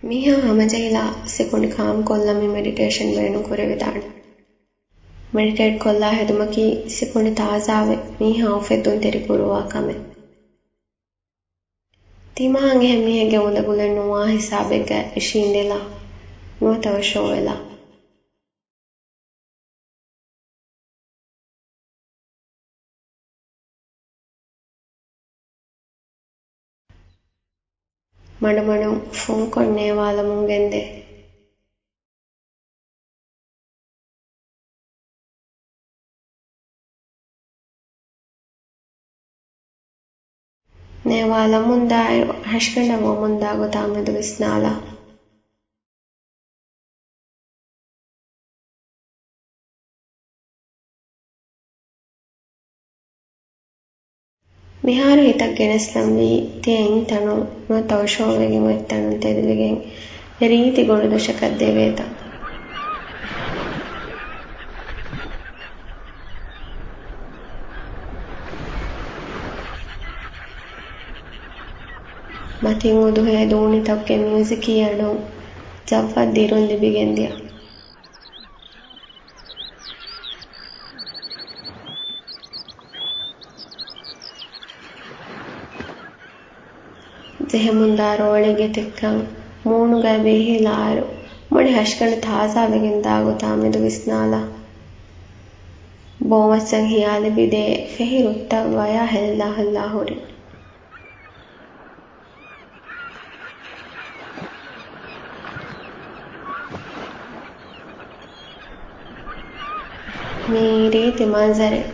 މީހާ ހަމަޖެހިލާ ސެކުނޑި ކާމްކޮށްލަން މެޑިޓޭޝަން ބޭނުންކުރެވިދާނެ. މެޑިޓޭޓް ކޮށްލާ ހެދުމަކީ ސެކުނޑި ތާޒާވެ މީހާ އުފެއްދުން ތެރިކުރުވާ ކަމެއް. ތިމާން އެހެން މީހެއްގެ އުނދަގުލެއް ނުވާ ހިސާބެއްގައި އިށީނދެލާ ނުވަތަވަށޯވެލާ މަޑުމަޑުން ފުންކޮށް ނޭވާލަމުން ގެންދެ ނޭވާލަމުންދާއިރު ހަށިގަނޑަށް ވަމުންދާ ގޮތާ މެދު ވިސްނާލާ މިހާރު ހިތަށް ގެނެސްލަންވީ ތިޔަ އިންތަނުން ނުވަތަވަށޯވެގެން އޮތްތަނުން ތެދުވެގެން ރީތި ގޮޅުދޮށަކަށް ދެވޭތަ. މަތިން އުދުހޭ ދޫނިތަކުގެ މިއުޒިކީ އަޑުން ޖައްވަށް ދިރުން ލިބިގެންދިޔަ. ޖެހެމުންދާ ރޯޅެއްގެތެއްކަން މޫނުގައި ބޭހިލާއިރު މުޅި ހަށިގަނޑު ތާޒާވެގެން ދާގޮތާ މެދު ވިސްނާލާ ބޯމައްޗަށް ހިޔާލިބިދޭ ފެހި ރުއްތަށް ވަޔާ ހެއްލާ ހުރި މި ރީތި މަންޒަރެއް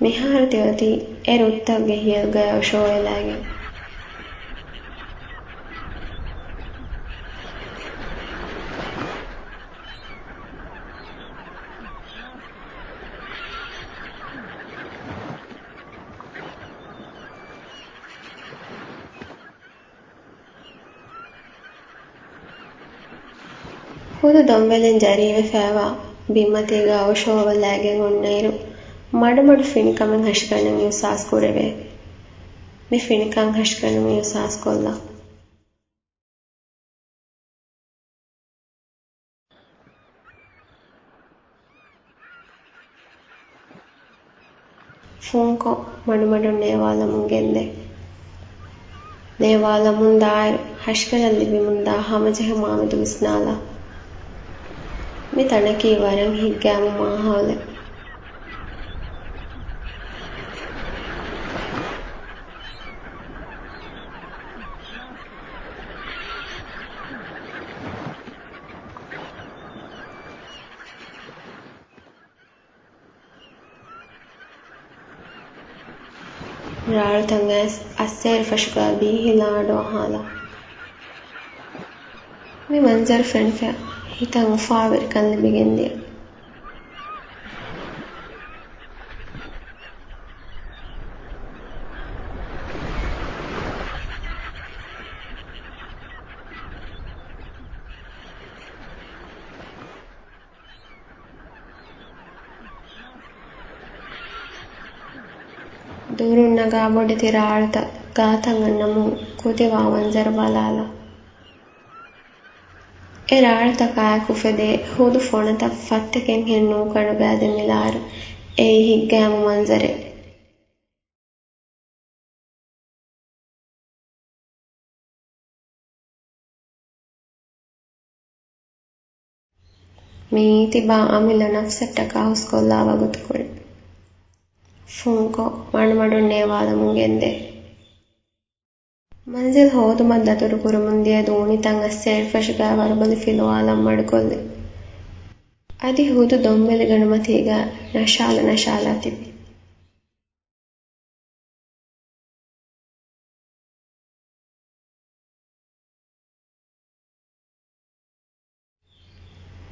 މިހާރު ތިވަތީ އެ ރުއްތަކުގެ ހިޔަލްގައި އޮށޯވެލައިގެން ހުދު ދޮންވެލެއް ޖަރީވެފައިވާ ބިންމަތީގައި އޮށޯވެލައިގެން އޮންނައިރު މަޑުމަޑު ފިނިކަމެއް ހަށިގަނޑަށް އިހްސާސް ކުރެވޭ. މި ފިނިކަން ހަށިގަނޑުމް އިހްސާސް ކޮށްލާ ފުންކޮށް މަޑުމަޑުން ނޭވާލަމުން ގެންދެ ނޭވާލަމުންދާއިރު ހަށިގަނޑަށް ލިބިމުންދާ ހަމަޖެހުމާ މެދު ވިސްނާލާ މި ތަނަކީ ވަރަށް ހިތްގައިމު މާހައުލެއް. ރާޅުތައް އައިސް އައްސޭރު ފަށުގައި ބީހިލާ އަޑު އަހާލާ މި މަންޒަރު ފެނިފައި ހިތަށް އުފާވެރިކަން ލިބިގެންދިޔަ. ދުރުން ނަގާ ބޮޑެތި ރާޅުތައް ގާތަށް އަންނަމުން ކުދިވާ މަންޒަރު ބަލާލާ އެ ރާޅުތަކާއި ކުފެދޭ ހުދު ފޮނަތައް ފައްތަކެއް ހެން ނޫކަނޑު ބައިދެމިލާއިރު އެއީ ހިތްގައިމު މަންޒަރެއް. މީތިބާ އަމިލު ނަފްސަށްޓަކާ ހުސްކޮށްލާ ވަގުތުކުރެ ފުންކޮށް މަޑުމަޑުން ނޭވާލަމުން ގެންދެ މަންޒިލް ހޯދުމަށް ދަތުރު ކުރުމުން ދިޔަ ދޫނިތައް އައްސޭރު ފަށުގައި ވަރުބަލި ފިލުވާލަން މަޑުކޮށްލެ އަދި ހުދު ދޮންވެލި ގަނޑުމަތީގައި ނަޝާލަ ތިބި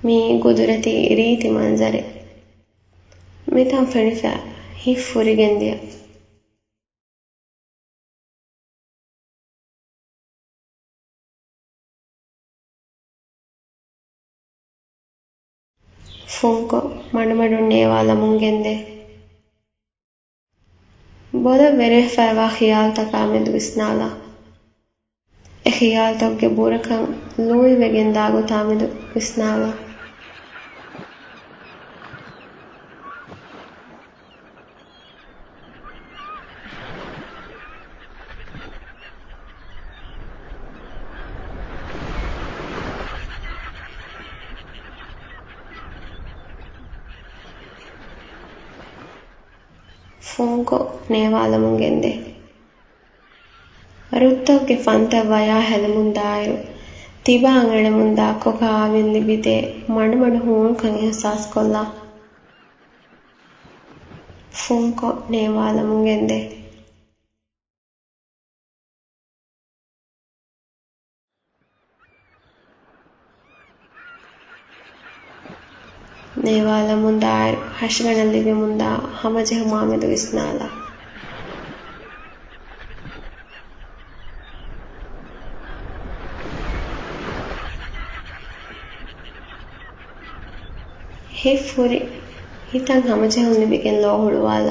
މީ ގުދުރަތީ ރީތި މަންޒަރެއް މިތަން ފެނިފައި ހިތް ފުރިގެންދިޔަ. ފުންކޮށް މަޑުމަޑުން ނޭވާލަމުން ގެންދެ ބޮލަށް ވެރިވެފައިވާ ޚިޔާލުތަކާ މެދު ވިސްނާލާ خیال تاگه بورکن لوی وگن داگو تامیدو وسنالا ಫೋಂಕೊ ನೇವಾಲ ಮುಂಗೆಂದೆ ಅರುತ್ತವ್ಗೆ ಫಂತ via ಹೆಲಮುಂದಾಯರು ತಿಬಾಂಗ್ ಎಳೆಮುಂದಾ Coca ಆವಿಲ್ಲಿ ಬಿದೆ ಮಣಮಣು ಹೂಣ್ಕಂ ಎಹಸಾಸ್ ಕೊಲ್ಲ ಫೋಂಕೊ ನೇವಾಲ ಮುಂಗೆಂದೆ ನೇವಾಲ ಮುಂದಾಯರು ಹಶ್ಗಣಲ್ಲಿವೆ ಮುಂದಾ ಹಮಜೆಹ ಮಾಮೆದು ವಿಸ್ನಾಲ ಹಿಫ್ಫುರಿ ಹಿತಂ ಹಮಜೆಹುನ್ ಲಿಬಿಗೆನ್ low ಹುಳುವಾಲ